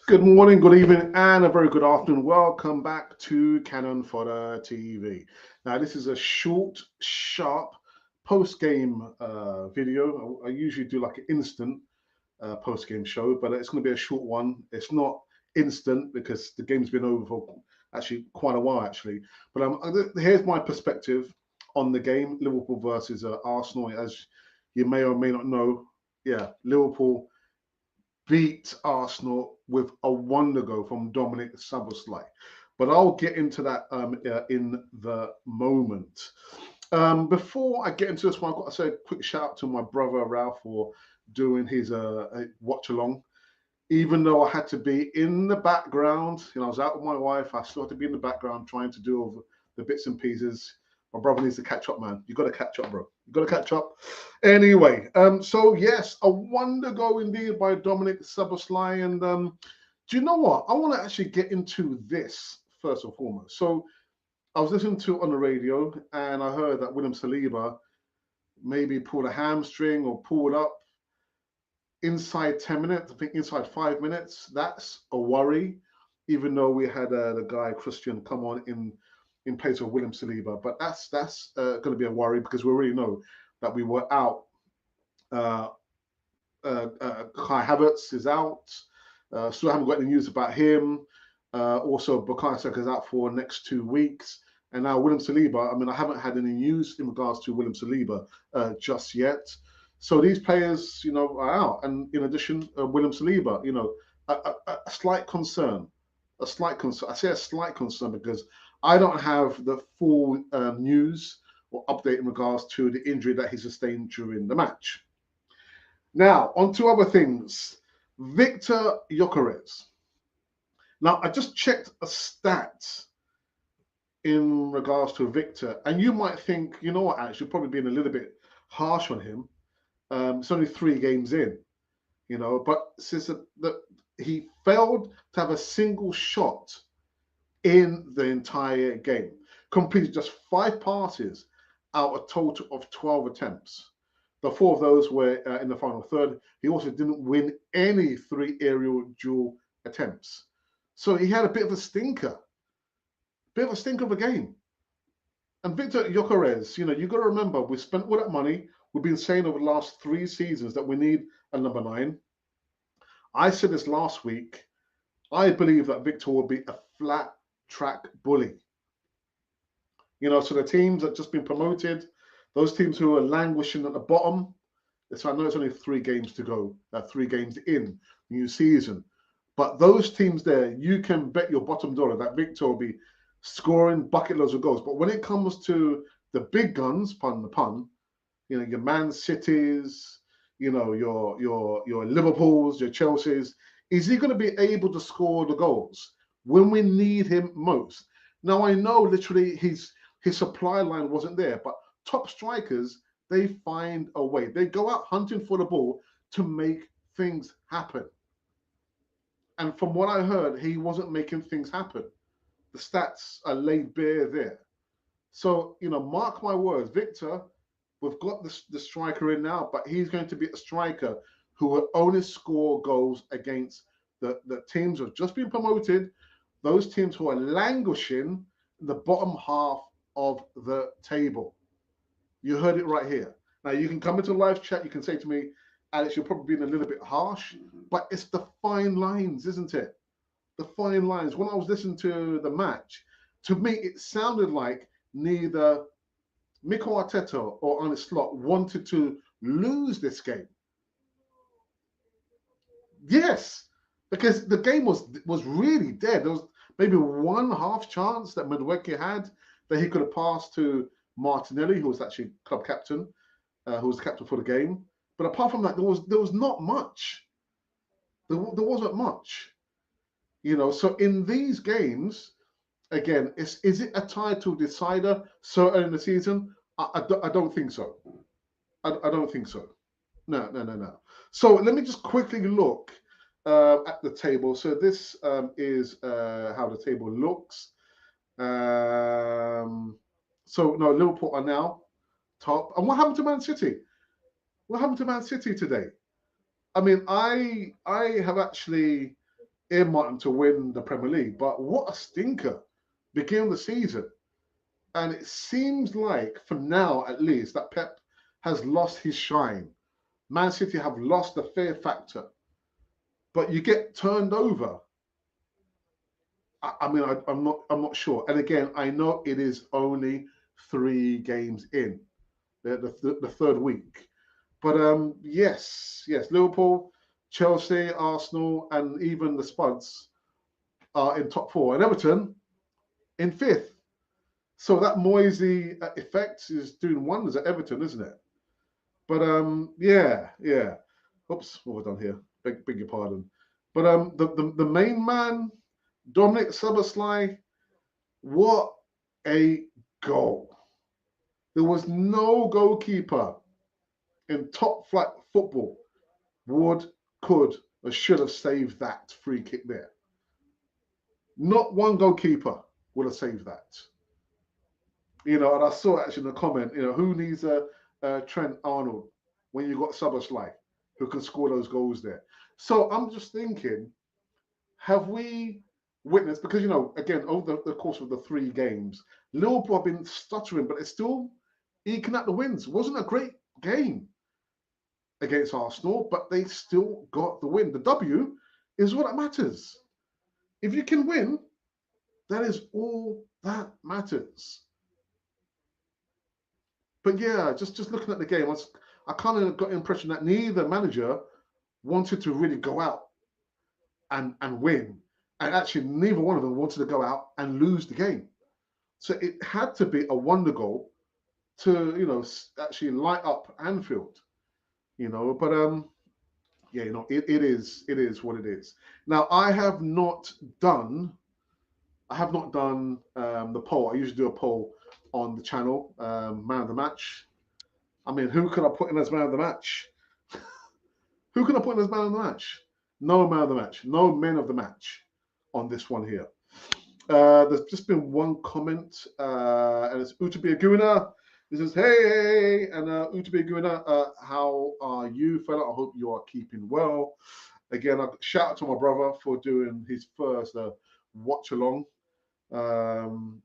Good morning, good evening, and a very good afternoon. Welcome back to Cannon Fodder TV. Now, this is a short, sharp post-game video. I usually do like an instant post-game show, but it's going to be a short one. It's not instant because the game's been over for actually quite a while, actually. But here's my perspective on the game: Liverpool versus Arsenal. As you may or may not know, yeah, Liverpool beat Arsenal with a wonder goal from Dominik Szoboszlai. But I'll get into that in the moment. Before I get into this one, I've got to say a quick shout out to my brother Ralph for doing his watch along. Even though I had to be in the background, I was out with my wife, I still had to be in the background trying to do all the bits and pieces. My brother needs to catch up, man. You got to catch up, bro. You got to catch up. Anyway, so yes, a wonder goal indeed by Dominik Szoboszlai. And do you know what? I want to actually get into this first and foremost. So I was listening to it on the radio, and I heard that William Saliba maybe pulled a hamstring or pulled up inside 10 minutes. I think inside 5 minutes. That's a worry, even though we had the guy Christian come on in place of William Saliba. But that's going to be a worry because we already know that we were out. Kai Havertz is out. Still haven't got any news about him. Also, Bukayo Saka is out for the next 2 weeks. And now William Saliba, I haven't had any news in regards to William Saliba just yet. So these players, are out. And in addition, William Saliba, a slight concern. A slight concern. I say a slight concern because I don't have the full news or update in regards to the injury that he sustained during the match. Now, on to other things. Victor Gyökeres. Now, I just checked a stat in regards to Victor, and you might think, you know what, actually, probably being a little bit harsh on him. It's only 3 games in, but since he failed to have a single shot in the entire game, completed just 5 passes out a total of 12 attempts. The 4 of those were in the final third. He also didn't win any 3 aerial duel attempts. So he had a bit of a stinker of a game. And Victor Gyökeres, you've got to remember, we spent all that money. We've been saying over the last 3 seasons that we need a number 9. I said this last week. I believe that Victor will be a flat track bully. So the teams that just been promoted, those teams who are languishing at the bottom, so I know it's only 3 games to go, 3 games in new season. But those teams there, you can bet your bottom dollar that Victor will be scoring bucket loads of goals. But when it comes to the big guns, pardon the pun, your Man Cities, your Liverpools, your Chelseas, is he going to be able to score the goals when we need him most? Now, I know literally his supply line wasn't there, but top strikers, they find a way. They go out hunting for the ball to make things happen. And from what I heard, he wasn't making things happen. The stats are laid bare there. So, mark my words, Victor, we've got the striker in now, but he's going to be a striker who will only score goals against the teams who have just been promoted, those teams who are languishing in the bottom half of the table. You heard it right here. Now, you can come into live chat. You can say to me, Alex, you're probably being a little bit harsh, but it's the fine lines, isn't it? The fine lines. When I was listening to the match, to me, it sounded like neither Mikel Arteta or Arne Slot wanted to lose this game. Yes, because the game was really dead. There was maybe one half chance that Madueke had that he could have passed to Martinelli, who was actually club captain, who was the captain for the game. But apart from that, there was not much. There wasn't much. So in these games, again, is it a title decider so early in the season? I don't think so. I don't think so. No. So let me just quickly look at the table. So this is how the table looks. So no, Liverpool are now top. And what happened to Man City? What happened to Man City today? I have actually earmarked to win the Premier League. But what a stinker beginning of the season. And it seems like, for now at least, that Pep has lost his shine. Man City have lost the fear factor. But you get turned over. I'm not sure. And again, I know it is only 3 games in the third week. But yes, Liverpool, Chelsea, Arsenal, and even the Spuds are in top 4, and Everton in 5th. So that Moisey effect is doing wonders at Everton, isn't it? But yeah. Oops, what have I done here? Beg your pardon. But the main man, Dominik Szoboszlai, what a goal! There was no goalkeeper in top flight football would, could, or should have saved that free kick there. Not one goalkeeper would have saved that. And I saw actually in the comment, who needs a Trent Arnold when you got Szoboszlai who can score those goals there? So I'm just thinking, have we witnessed, because, again, over the course of the 3 games, Liverpool have been stuttering, but it's still eking out the wins. It wasn't a great game against Arsenal, but they still got the win. The W is what that matters. If you can win, that is all that matters. But yeah, just looking at the game, I kind of got the impression that neither manager wanted to really go out and win. And actually, neither one of them wanted to go out and lose the game. So it had to be a wonder goal to, actually light up Anfield. But yeah, it is what it is. Now, I have not done the poll. I usually do a poll on the channel, man of the match. I mean, who could I put in as man of the match? Who can I put in as man of the match? No man of the match. No men of the match on this one here. There's just been one comment, and it's Utabi Aguna. He says, hey, and Utabi Aguna, how are you, fella? I hope you are keeping well. Again, shout out to my brother for doing his first watch along. Again,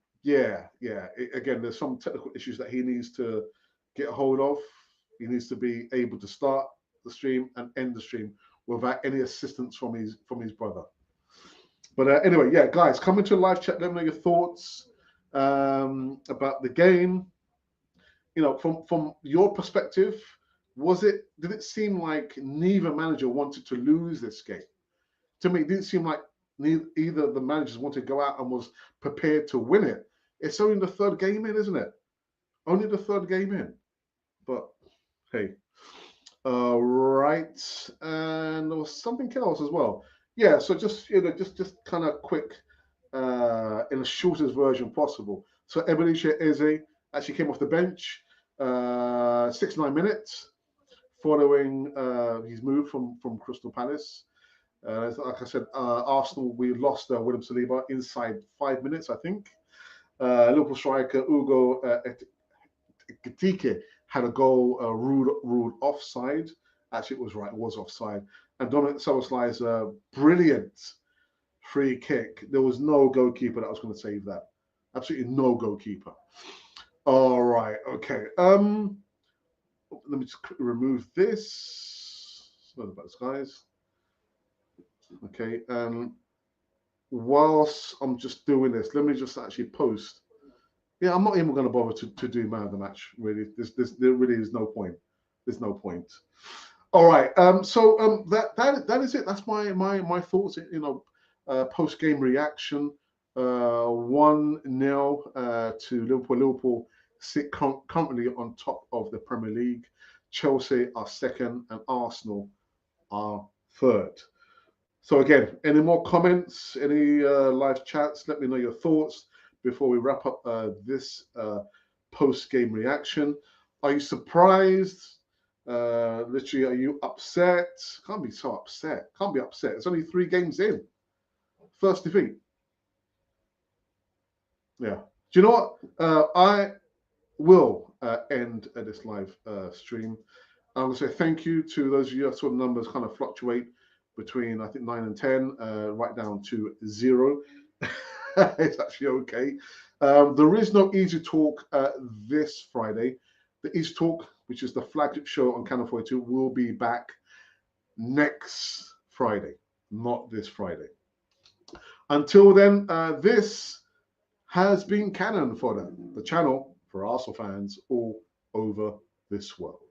there's some technical issues that he needs to get a hold of. He needs to be able to start the stream and end the stream without any assistance from his brother. But anyway, yeah, guys, come into a live chat. Let me know your thoughts about the game. From your perspective, did it seem like neither manager wanted to lose this game? To me, it didn't seem like either of the managers wanted to go out and was prepared to win it. It's only the 3rd game in, isn't it? Only the 3rd game in. But hey, right. And there was something else as well. Yeah, so just kind of quick, in the shortest version possible. So Ebenezer Eze actually came off the bench, 69 minutes, following his move from Crystal Palace. Like I said, Arsenal, we lost William Saliba inside 5 minutes, I think. Liverpool striker Ugo Ekitike had a goal ruled offside. Actually, it was right; it was offside. And Dominik Szoboszlai's brilliant free kick. There was no goalkeeper that was going to save that. Absolutely no goalkeeper. All right, okay. Let me just remove this. Sorry about this, guys. Okay, whilst I'm just doing this, let me just actually post. Yeah, I'm not even going to bother to do man of the match. Really, there really is no point. There's no point. All right. So that is it. That's my thoughts. Post game reaction. 1-0 to Liverpool. Liverpool sit currently on top of the Premier League. Chelsea are 2nd, and Arsenal are 3rd. So again, any more comments, any live chats? Let me know your thoughts before we wrap up this post-game reaction. Are you surprised? Literally, are you upset? Can't be so upset. Can't be upset. It's only 3 games in. First defeat. Yeah. Do you know what? I will end this live stream. I'm going to say thank you to those of you. I saw the numbers kind of fluctuate between, I think, 9 and 10, right down to 0. It's actually okay. There is no Easy Talk this Friday. The Easy Talk, which is the flagship show on Canon 42, will be back next Friday, not this Friday. Until then, this has been Canon Fodder, the channel for Arsenal fans all over this world.